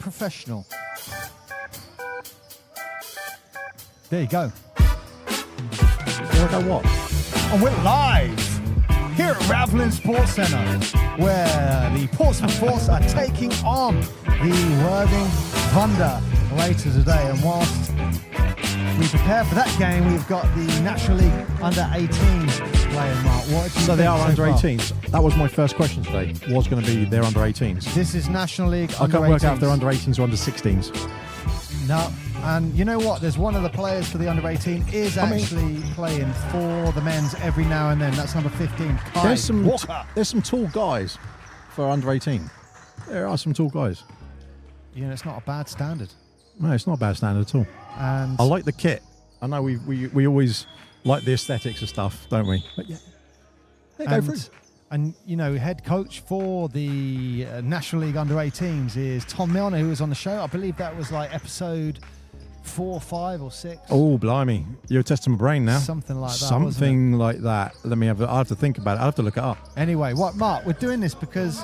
professional. There you go. There I go what? And we're live here at Ravelin Sports Centre, where the Portsmouth Force are taking on the Worthing Thunder later today. And whilst we prepare for that game, we've got the National League under-18s playing, Mark. What do you So they think are so under far? 18s. That was my first question today. Was going to be they're under 18s. This is National League I under-18s. can't work out if they're under 18s or under 16s. No. And you know what? There's one of the players for the under-18 is actually playing for the men's every now and then. That's number 15, Kai There's some Walker. there's some tall guys for under 18. There are some tall guys. You know, it's not a bad standard. No, it's not a bad standard at all. And I like the kit. I know we always like the aesthetics of stuff, don't we? But yeah, go for it. And, you know, head coach for the National League under-18s is Tom Milner, who was on the show. I believe that was like episode 4, 5 or 6. Oh, blimey. You're testing my brain now. Something like that, Something like that. I'll have to think about it. I'll have to look it up. Anyway, Mark, we're doing this because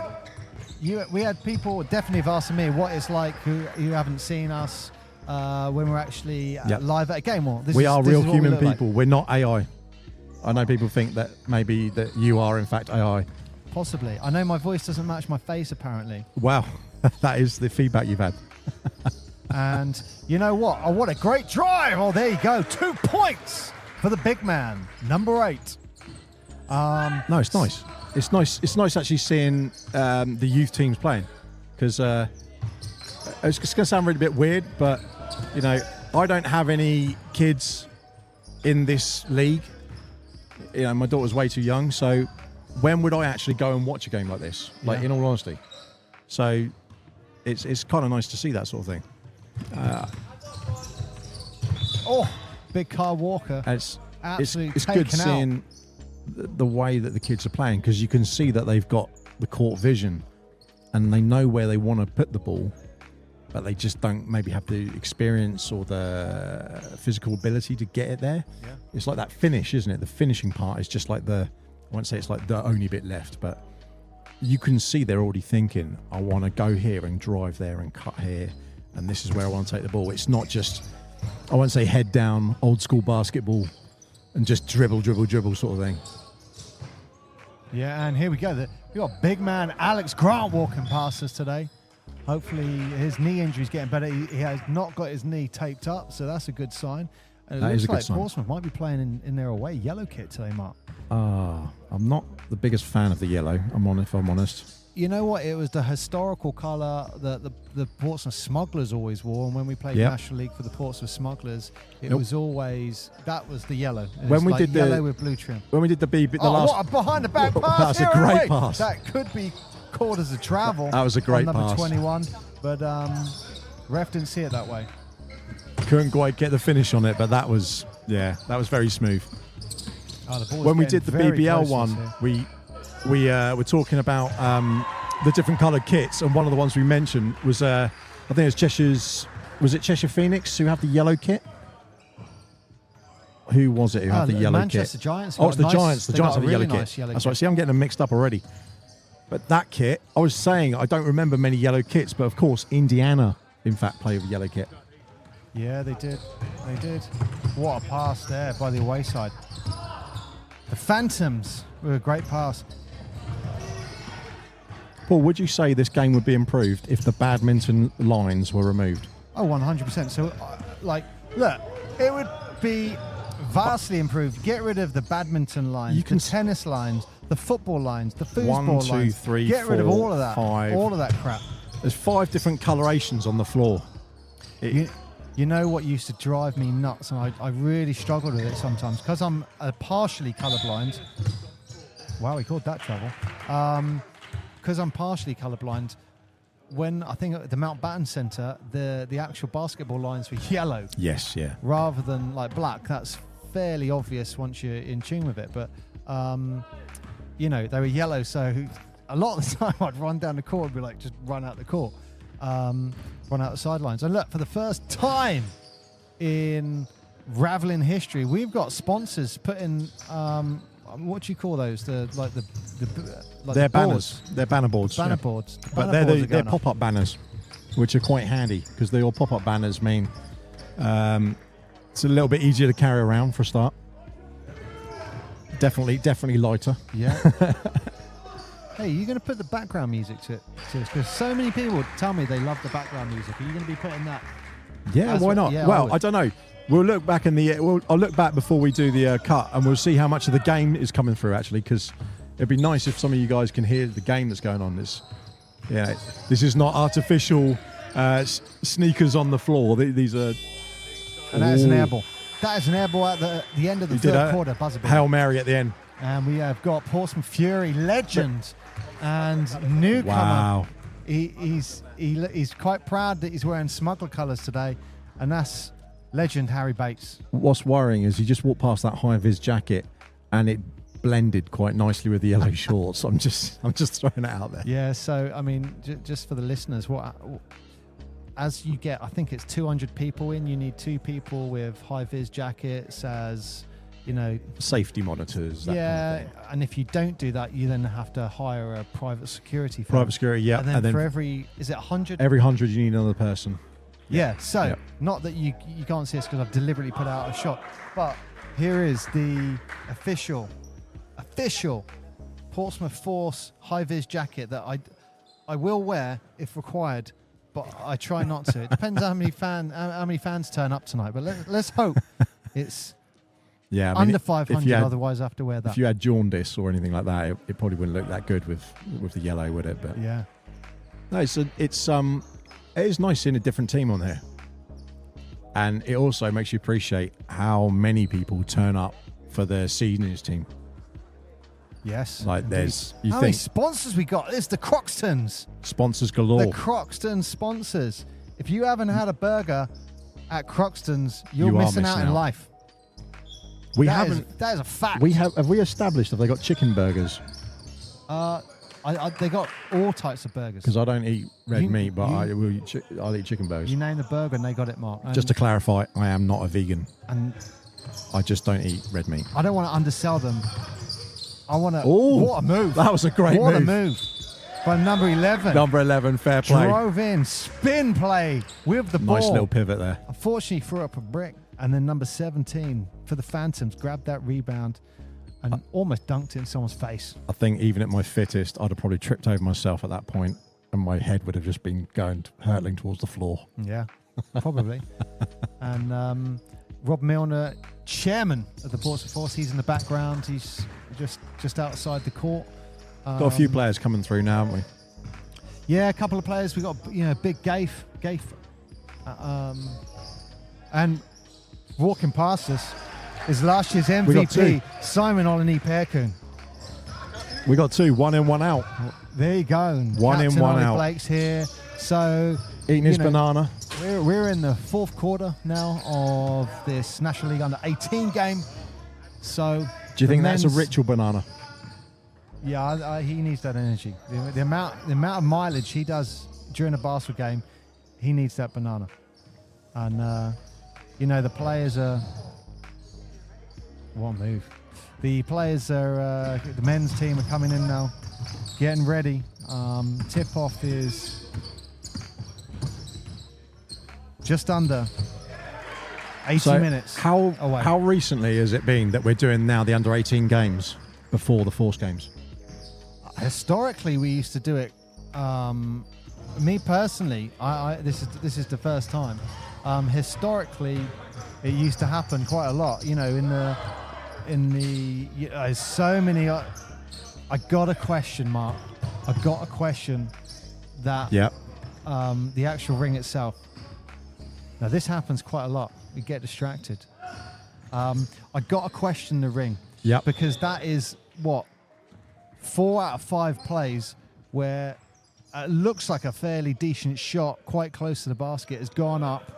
we had people definitely have asked me what it's like who haven't seen us when we're actually live at a game. Well, We are real human we look people. We're not AI. I know people think that maybe that you are in fact AI. like. Possibly. I know my voice doesn't match my face, apparently. Wow. That is the feedback you've had. And you know what? Oh, what a great drive. Oh, there you go. 2 points for the big man, number 8. No, it's nice. It's nice. It's nice actually seeing the youth teams playing, because it's going to sound really a bit weird, but you know, I don't have any kids in this league. You know, my daughter's way too young, so when would I actually go and watch a game like this? Like, in all honesty, so it's kind of nice to see that sort of thing. Big Kai Walker. It's Absolutely good taken out. seeing the way that the kids are playing, because you can see that they've got the court vision and they know where they want to put the ball, but they just don't maybe have the experience or the physical ability to get it there. Yeah. It's like that finish, isn't it? The finishing part is just like I won't say it's like the only bit left, but you can see they're already thinking, I want to go here and drive there and cut here, and this is where I want to take the ball. It's not just, I won't say head down, old school basketball and just dribble sort of thing. Yeah, and here we go. We got big man Alex Grant walking past us today. Hopefully his knee injury is getting better. He has not got his knee taped up, so that's a good sign. And it looks like Portsmouth might be playing in their away yellow kit today, Mark. I'm not the biggest fan of the yellow, if I'm honest. You know what? It was the historical colour that the Portsmouth Smugglers always wore, and when we played National League for the Portsmouth Smugglers, it was always, that was the yellow. It when was we like did yellow with blue trim. When we did the last... what a behind the back pass! That's a great pass. That could be called as a travel. That was a great on number pass. 21, but ref didn't see it that way. Couldn't quite get the finish on it, but that was very smooth. Oh, the ball's when we getting did the very BBL close one, here. we were talking about the different coloured kits, and one of the ones we mentioned was I think it was Cheshire Phoenix who have the yellow kit. Who was it who had the yellow Manchester kit? Giants. Oh, it's the Giants. The They Giants got have a the really yellow nice kit. yellow That's kit. right. See, I'm getting them mixed up already. But that kit, I was saying, I don't remember many yellow kits, but of course, Indiana, in fact, play with yellow kit. Yeah, they did. They did. What a pass there by the away side. The Phantoms with a great pass. Paul, would you say this game would be improved if the badminton lines were removed? Oh, 100%. So, look, it would be vastly improved. Get rid of the badminton lines, the tennis lines, the football lines, the foosball 1, 2, lines. 3, Get rid of 4, all of that. 5. All of that crap. There's 5 different colorations on the floor. You know what used to drive me nuts, and I really struggled with it sometimes, because I'm partially colourblind. Wow, he called that trouble. Because I'm partially colourblind, when I think at the Mountbatten Centre, the actual basketball lines were yellow. Yes, yeah. Rather than like black. That's fairly obvious once you're in tune with it. But, you know, they were yellow, so a lot of the time I'd run down the court and be like, just run out the court. Run out the sidelines. And look, for the first time in Ravelin history, we've got sponsors putting what do you call those? They're banners. They're banner boards. Banner boards. But Banner boards they're pop-up banners. which are quite handy because the old pop-up banners mean it's a little bit easier to carry around for a start. Definitely lighter. Yeah. Hey, you're going to put the background music to this? Because so many people tell me they love the background music. Are you going to be putting that? Yeah, why not? Yeah, well, I don't know. We'll look back I'll look back before we do the cut, and we'll see how much of the game is coming through, actually, because it'd be nice if some of you guys can hear the game that's going on. This is not artificial sneakers on the floor. These are... And that is an airball. That is an airball at the end of the third quarter. Buzzer beater. Hail Mary at the end. And we have got Portsmouth Fury legend and newcomer. Wow. He's quite proud that he's wearing smuggler colours today, and that's legend Harry Bates. What's worrying is he just walked past that high-vis jacket, and it blended quite nicely with the yellow shorts. I'm just throwing it out there. Yeah. So I mean, just for the listeners, as you get, I think it's 200 people in. You need 2 people with high-vis jackets as, safety monitors. Yeah, kind of and if you don't do that, you then have to hire a private security firm. Private security, yeah. And then for every, is it 100? Every 100 you need another person. Yeah, so not that you can't see us because I've deliberately put out a shot, but here is the official Portsmouth Force high-vis jacket that I will wear if required, but I try not to. It depends how many fans turn up tonight, but let's hope it's under 500. Otherwise, I have to wear that. If you had jaundice or anything like that, it probably wouldn't look that good with the yellow, would it? But yeah, no, it is nice seeing a different team on here, and it also makes you appreciate how many people turn up for the seniors team. Yes, like indeed. How many sponsors we got? It's the Croxtons. Sponsors galore. The Croxton sponsors. If you haven't had a burger at Croxton's, you're missing out in life. That is a fact. Have we established if they got chicken burgers? They got all types of burgers. Because I don't eat red meat, but I'll eat chicken burgers. You name the burger and they got it, Mark. And just to clarify, I am not a vegan. And I just don't eat red meat. I don't want to undersell them. I want to... What a move. That was a great move. What a move. By number 11. Number 11, fair play. Drove in, spin play with the ball. Nice little pivot there. Unfortunately, threw up a brick. And then number 17 for the Phantoms grabbed that rebound and almost dunked it in someone's face. I think even at my fittest, I'd have probably tripped over myself at that point, and my head would have just been hurtling towards the floor. Yeah, probably. And Rob Milner, chairman of the Portsmouth Force, he's in the background. He's just outside the court. Got a few players coming through now, haven't we? Yeah, a couple of players. We got big Gafe, and walking past us is last year's MVP, Simon Olaniyi-Perkun. We got 2, 1 in, 1 out. There you go. One in, one out. Blake's here. So eating his banana. We're in the 4th quarter now of this National League Under 18 game. So do you think that's a ritual banana? Yeah, he needs that energy. The amount of mileage he does during a basketball game, he needs that banana. And the players are... What move. The players are... the men's team are coming in now, getting ready. Tip-off is just under 80 minutes away. How recently has it been that we're doing now the under-18 games before the Force games? Historically, we used to do it. Me personally, this is the first time. Historically, it used to happen quite a lot. There's so many. I got a question, Mark. I got a question that the actual ring itself. Now this happens quite a lot. We get distracted. I got a question the ring. Yeah. Because that is 4 out of 5 plays where it looks like a fairly decent shot, quite close to the basket, has gone up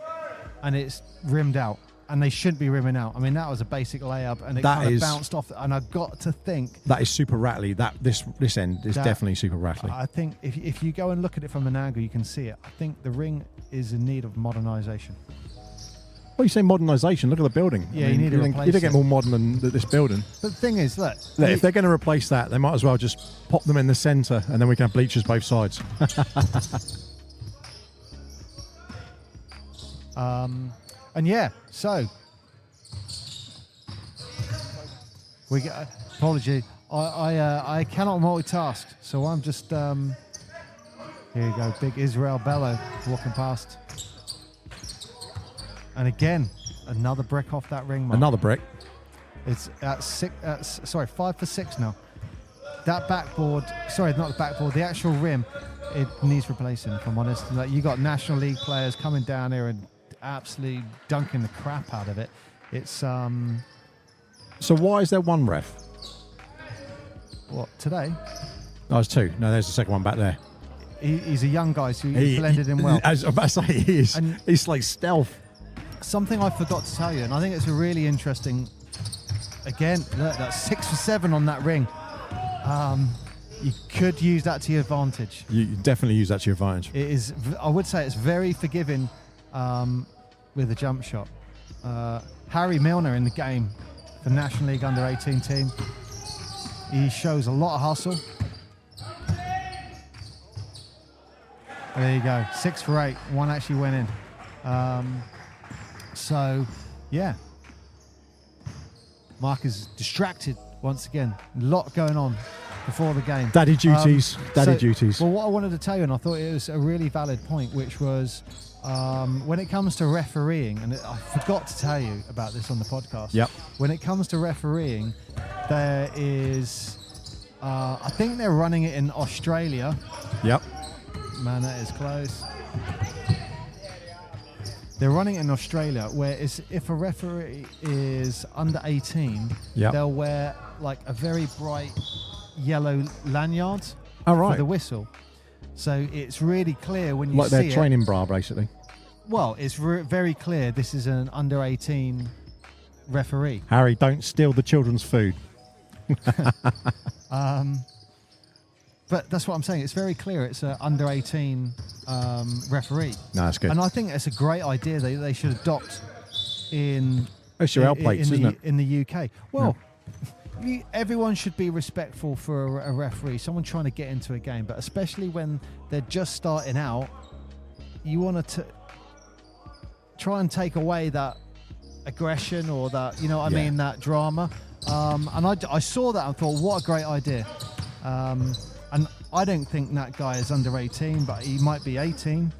and it's rimmed out. And they shouldn't be rimming out. I mean, that was a basic layup, and it kind of bounced off. And I've got to think that is super rattly. This end is definitely super rattly. I think if you go and look at it from an angle, you can see it. I think the ring is in need of modernisation. Well, you say modernisation. Look at the building. Yeah, you need to replace it. You don't get more modern than this building. But the thing is, look, if they're going to replace that, they might as well just pop them in the centre, and then we can have bleachers both sides. And yeah, so we get apology. I cannot multitask, so I'm just here you go, big Israel Bello walking past, and again another brick off that ring mark. Another brick. It's at 5 for 6 now. That backboard, sorry, not the backboard, the actual rim, it needs replacing, if I'm honest. Like, you got National League players coming down here and absolutely dunking the crap out of it. It's So why is there one ref? what, today? No, it's two. No, there's the second one back there. He's a young guy, so he blended in well. As I was about to say, he is. And He's like stealth. something I forgot to tell you, and I think it's a really interesting. Again, look, that's 6 for 7 on that ring. You could use that to your advantage. You definitely use that to your advantage. It is. I would say it's very forgiving with a jump shot. Harry Milner in the game for National League Under-18 team. He shows a lot of hustle. There you go, 6 for 8. One actually went in. So, yeah. Mark is distracted once again. A lot going on before the game. Daddy duties. Duties. Well, what I wanted to tell you, and I thought it was a really valid point, which was when it comes to refereeing, and I forgot to tell you about this on the podcast. Yep. When it comes to refereeing, there is, I think they're running it in Australia. Yep. Man, that is close. They're running it in Australia, where if a referee is under 18, Yep. they'll wear like a very bright yellow lanyard All right. for the whistle. So it's really clear when you Like see their training bra, basically. Well, it's very clear this is an under 18 referee. Harry, don't steal the children's food. But that's what I'm saying. It's very clear it's an under 18 referee. No, that's good. And I think it's a great idea that they should adopt in It's your L plates, isn't it? in the UK. Well, everyone should be respectful for a referee, someone trying to get into a game, but especially when they're just starting out, you want to try and take away that aggression or that, you know what I mean, that drama. And I saw that and thought, what a great idea. And I don't think that guy is under 18, but he might be 18.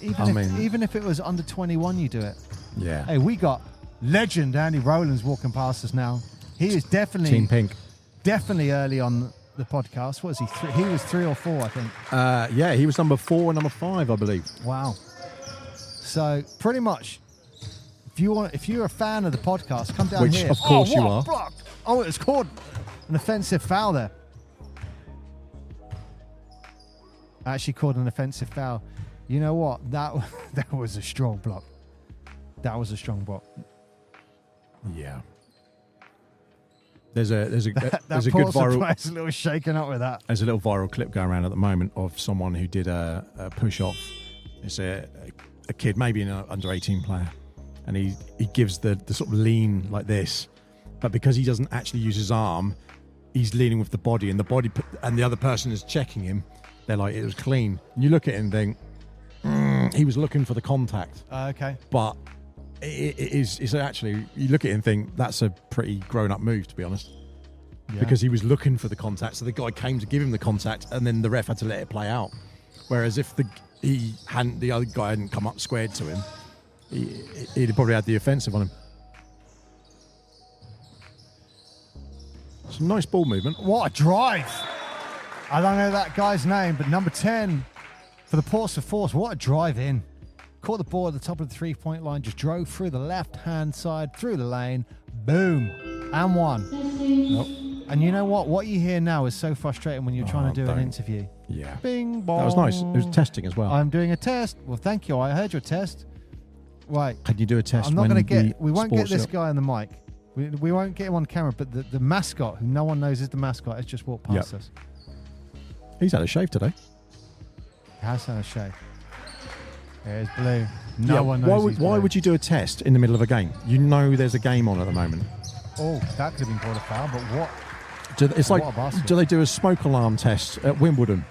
Even if it was under 21, you do it. Yeah. Hey, we got legend Andy Rowlands walking past us now. He is definitely Team Pink. Definitely early on the podcast. What was he? He was 3 or 4, I think. Yeah, he was number 4 and number 5, I believe. Wow. So pretty much, if you're a fan of the podcast, come down here. Which of course you are. Block. Oh, it was called an offensive foul there. Actually called an offensive foul. You know what? That was a strong block. That was a strong block. Yeah. There's a good viral. A little shaken up with that. There's a little viral clip going around at the moment of someone who did a push off. It's a kid, maybe an under 18 player, and he gives the sort of lean like this, but because he doesn't actually use his arm, he's leaning with the body, and the other person is checking him. They're like, it was clean. And you look at it and think, he was looking for the contact. Okay. But it's actually, you look at it and think, that's a pretty grown-up move, to be honest. Yeah. Because he was looking for the contact, so the guy came to give him the contact, and then the ref had to let it play out. Whereas if the other guy hadn't come up squared to him, he'd probably had the offensive on him. Some nice ball movement. What a drive! I don't know that guy's name, but number 10 for the Portsmouth Force. What a drive in. Caught the ball at the top of the three-point line, just drove through the left-hand side, through the lane, boom, and one. Nope. And you know what? What you hear now is so frustrating when you're trying to do an interview. Yeah. Bing, bong. That was nice. It was testing as well. I'm doing a test. Well, thank you. I heard your test. Right. Can you do a test? I'm not going to get... We won't get this guy on the mic. We won't get him on camera, but the mascot, who no one knows is the mascot, has just walked past us. He's had a shave today. He has had a shave. There's Blue. No one knows. Why would you do a test in the middle of a game? You know there's a game on at the moment. Oh, that could have been called a foul, but what? Do they do a smoke alarm test at Wimbledon?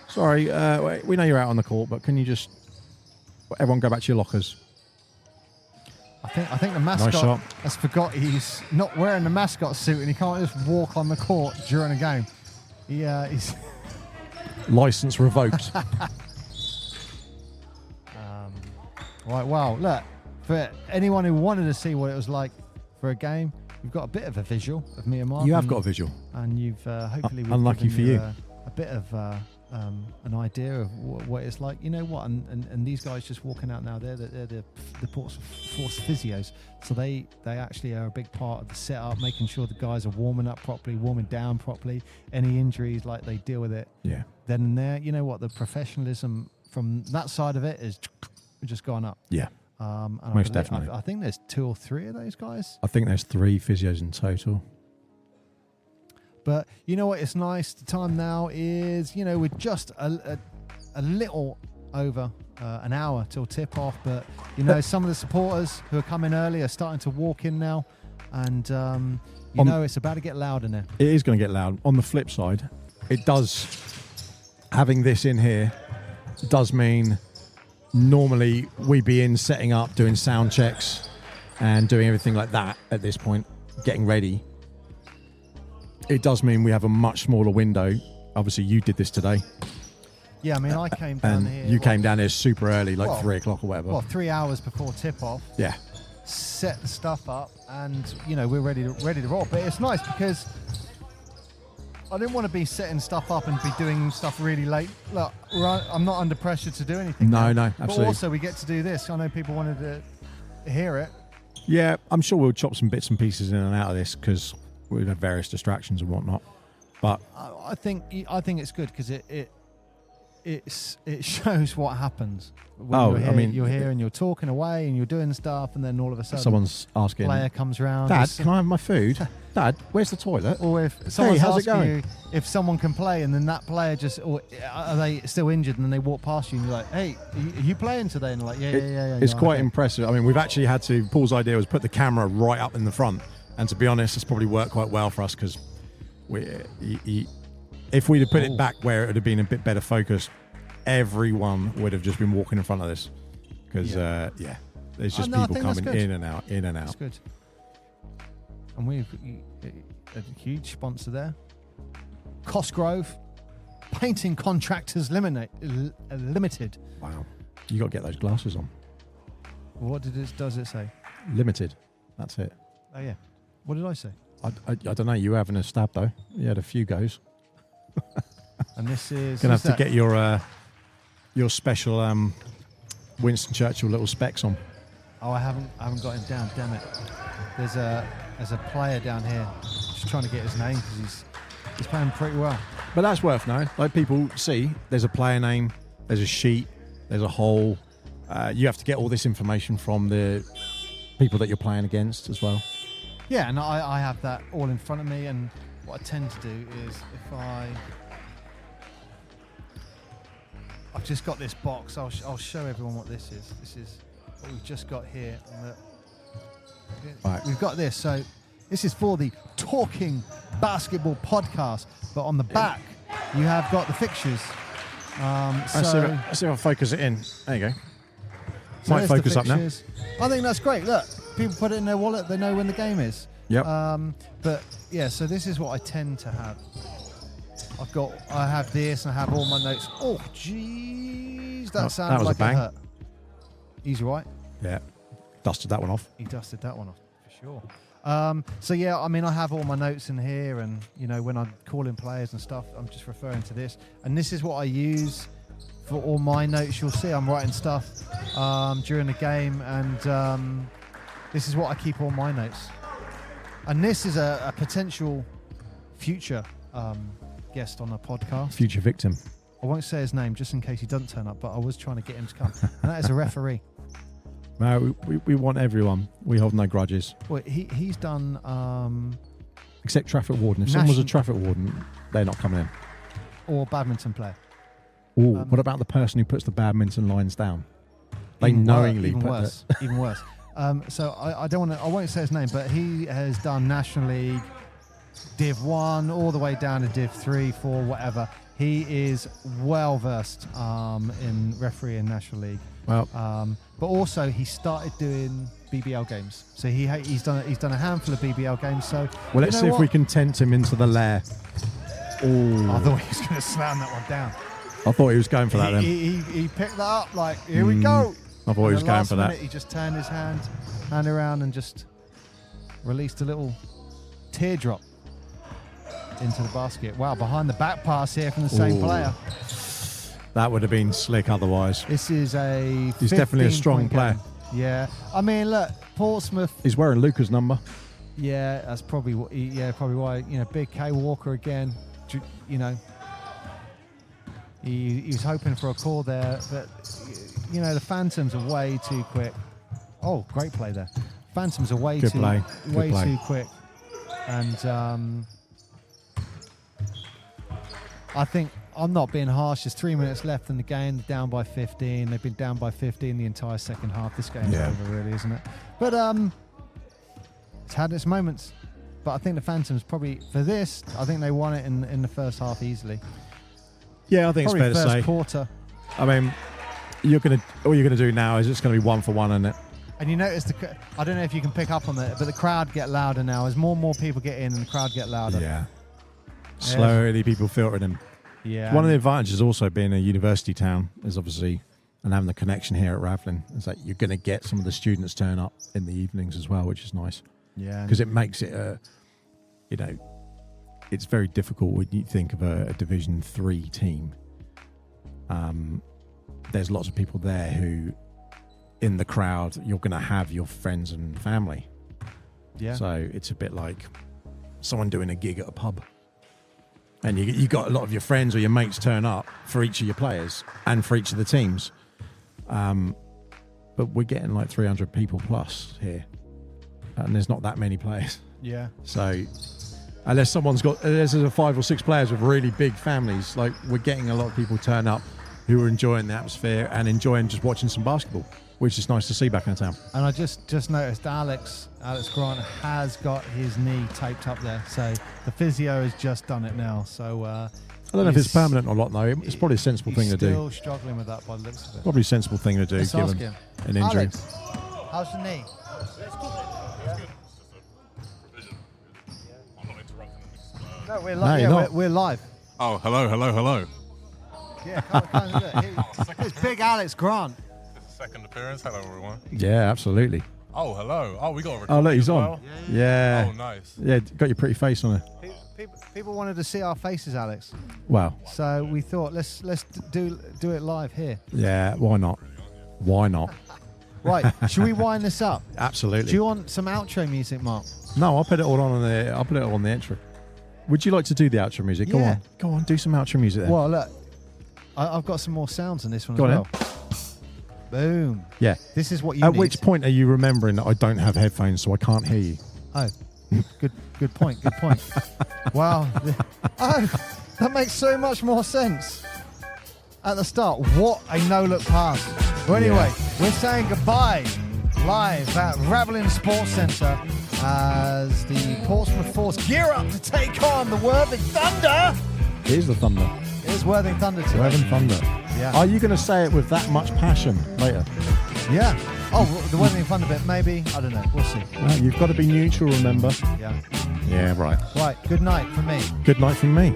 Sorry, we know you're out on the court, but can you just Everyone go back to your lockers. I think the mascot shot. has forgot he's not wearing the mascot suit and he can't just walk on the court during a game. He's License revoked. Right, well, look, for anyone who wanted to see what it was like for a game, you've got a bit of a visual of me and Mark. You have got a visual. And you've hopefully... Unlucky for you. A bit of an idea of what it's like. You know what? And these guys just walking out now, they're the Portsmouth Force physios. So they actually are a big part of the setup, making sure the guys are warming up properly, warming down properly. Any injuries, like they deal with it. Yeah. Then and there, you know what? The professionalism from that side of it is just gone up. Yeah. And Most definitely. I think there's 2 or 3 of those guys. I think there's 3 physios in total. But you know what? It's nice. The time now is, we're just a little over an hour till tip off. But, some of the supporters who are coming early are starting to walk in now. And, it's about to get loud in there. It is going to get loud. On the flip side, it does, having this in here, does mean normally we'd be in setting up, doing sound checks and doing everything like that at this point, getting ready. It does mean we have a much smaller window. Obviously, you did this today. Yeah, I mean, I came down here. You came down here super early, like 3 o'clock or whatever. Well, 3 hours before tip-off. Yeah. Set the stuff up, and, we're ready to roll. But it's nice because I didn't want to be setting stuff up and be doing stuff really late. Look, I'm not under pressure to do anything. No, now, absolutely. But also, we get to do this. I know people wanted to hear it. Yeah, I'm sure we'll chop some bits and pieces in and out of this because we've had various distractions and whatnot. But I think it's good because it shows what happens. When you're here and you're talking away and you're doing stuff, and then all of a sudden someone's asking, player comes round. Dad, can I have my food? Dad, where's the toilet? Or if someone's how's it asking going? you if someone can play, and then that player or are they still injured, and then they walk past you and you're like, hey, are you playing today? And they're like, yeah. It's quite impressive. I mean, we've actually had to, Paul's idea was put the camera right up in the front, and to be honest, it's probably worked quite well for us because if we'd have put it back where it would have been a bit better focused, everyone would have just been walking in front of this because there's just people coming in and out. That's good. And we've a huge sponsor there, Cosgrove Painting Contractors Limited. Wow, you got to get those glasses on. What does it say? Limited. That's it. Oh yeah. What did I say? I don't know. You were having a stab though. You had a few goes. And this is gonna have to get your special Winston Churchill little specs on. Oh, I haven't got him down. Damn it. There's a player down here just trying to get his name because he's playing pretty well. But that's worth knowing. Like people see, there's a player name, there's a sheet, there's a hole. You have to get all this information from the people that you're playing against as well. Yeah, and I have that all in front of me. And what I tend to do is if I've just got this box. I'll show everyone what this is. This is what we've just got here. Right. We've got this. So this is for the Talking Basketball podcast. But on the back, you have got the fixtures. Let's see if I focus it in. There you go. So might focus up now. I think that's great. Look, people put it in their wallet. They know when the game is. Yep. But yeah, so this is what I tend to have. I have this and I have all my notes. Oh, jeez. That sounded like a bang. It hurt. He's right. Yeah. Dusted that one off. He dusted that one off, for sure. So, yeah, I mean, I have all my notes in here. And, when I'm calling players and stuff, I'm just referring to this. And this is what I use for all my notes. You'll see I'm writing stuff during the game. And this is what I keep all my notes. And this is a potential future guest on a podcast. Future victim. I won't say his name just in case he doesn't turn up, but I was trying to get him to come. And that is a referee. No, we want everyone. We hold no grudges. Well, he's done... except traffic warden. If someone was a traffic warden, they're not coming in. Or badminton player. Oh, what about the person who puts the badminton lines down? They knowingly even worse. Even worse. So I won't say his name, but he has done National League, Div 1, all the way down to Div 3, 4, whatever. He is well versed in refereeing National League. Well, but also he started doing BBL games. So he's done a handful of BBL games. So well, let's see if we can tempt him into the lair. Oh, I thought he was going to slam that one down. I thought he was going for that then. He picked that up like, here we go. I thought he was going for that. He just turned his hand around and just released a little teardrop into the basket. Wow, behind the back pass here from the same player. That would have been slick otherwise. This is He's definitely a strong player. Yeah. I mean, look, Portsmouth. He's wearing Luca's number. Yeah, that's probably probably why. Big K Walker again. He was hoping for a call there, but the Phantoms are way too quick. Oh, great play there. Phantoms are way too quick, and I think I'm not being harsh. There's 3 minutes left in the game. They're down by 15. They've been down by 15 the entire second half. This game's over, really, isn't it? But it's had its moments. But I think the Phantoms probably, for this, I think they won it in the first half easily. Yeah, I think probably it's fair to say. First quarter. I mean, all you're gonna do now is it's going to be 1-for-1, isn't it? And you notice I don't know if you can pick up on that, but the crowd get louder now. As more and more people get in, and the crowd get louder. Yeah. Slowly, people filtering in. Yeah. One of the advantages also being a university town is obviously, and having the connection here at Ravlin, is that you're going to get some of the students turn up in the evenings as well, which is nice. Yeah. Because it makes it, it's very difficult when you think of a Division 3 team. There's lots of people there who, in the crowd, you're going to have your friends and family. Yeah. So it's a bit like someone doing a gig at a pub. And you got a lot of your friends or your mates turn up for each of your players and for each of the teams. But we're getting like 300 people plus here. And there's not that many players. Yeah. So unless there's 5 or 6 players with really big families, like we're getting a lot of people turn up who are enjoying the atmosphere and enjoying just watching some basketball, which is nice to see back in town. And I just noticed Alex Grant has got his knee taped up there. So the physio has just done it now. So I don't know if it's permanent or not, though. It's probably a sensible thing to do. He's still struggling with that by the looks of it. Probably a sensible thing to do, Let's given ask him. an injury. Alex, how's the knee? No, we're live. Oh, hello. Yeah, kind of it's big Alex Grant. This is second appearance. Hello, everyone. Yeah, absolutely. Oh, hello. Oh, we got a recording. Oh, look, he's as on. well. Yeah. Oh, nice. Yeah, got your pretty face on it. People wanted to see our faces, Alex. Wow. So we thought let's do it live here. Yeah, why not? Why not? Right, should we wind this up? Absolutely. Do you want some outro music, Mark? No, I'll put it all on the. I'll put it on the intro. Would you like to do the outro music? Yeah. Go on, do some outro music then. Well, look, I've got some more sounds in this one Go as on well. Boom. Yeah. This is what you At need. which point are you remembering that I don't have headphones, so I can't hear you? Oh, good point. Wow. Oh, that makes so much more sense. At the start, what a no-look pass. Well, anyway, we're saying goodbye live at Ravlin Sports Centre as the Portsmouth Force gear up to take on the Worthing Thunder. Here's the Thunder. It is Worthing Thunder today. Worthing Thunder. Yeah. Are you going to say it with that much passion later? Yeah. Oh, the Worthing Thunder bit, maybe. I don't know. We'll see. Well, you've got to be neutral, remember? Yeah. Yeah, right. Right. Good night from me. Good night from me.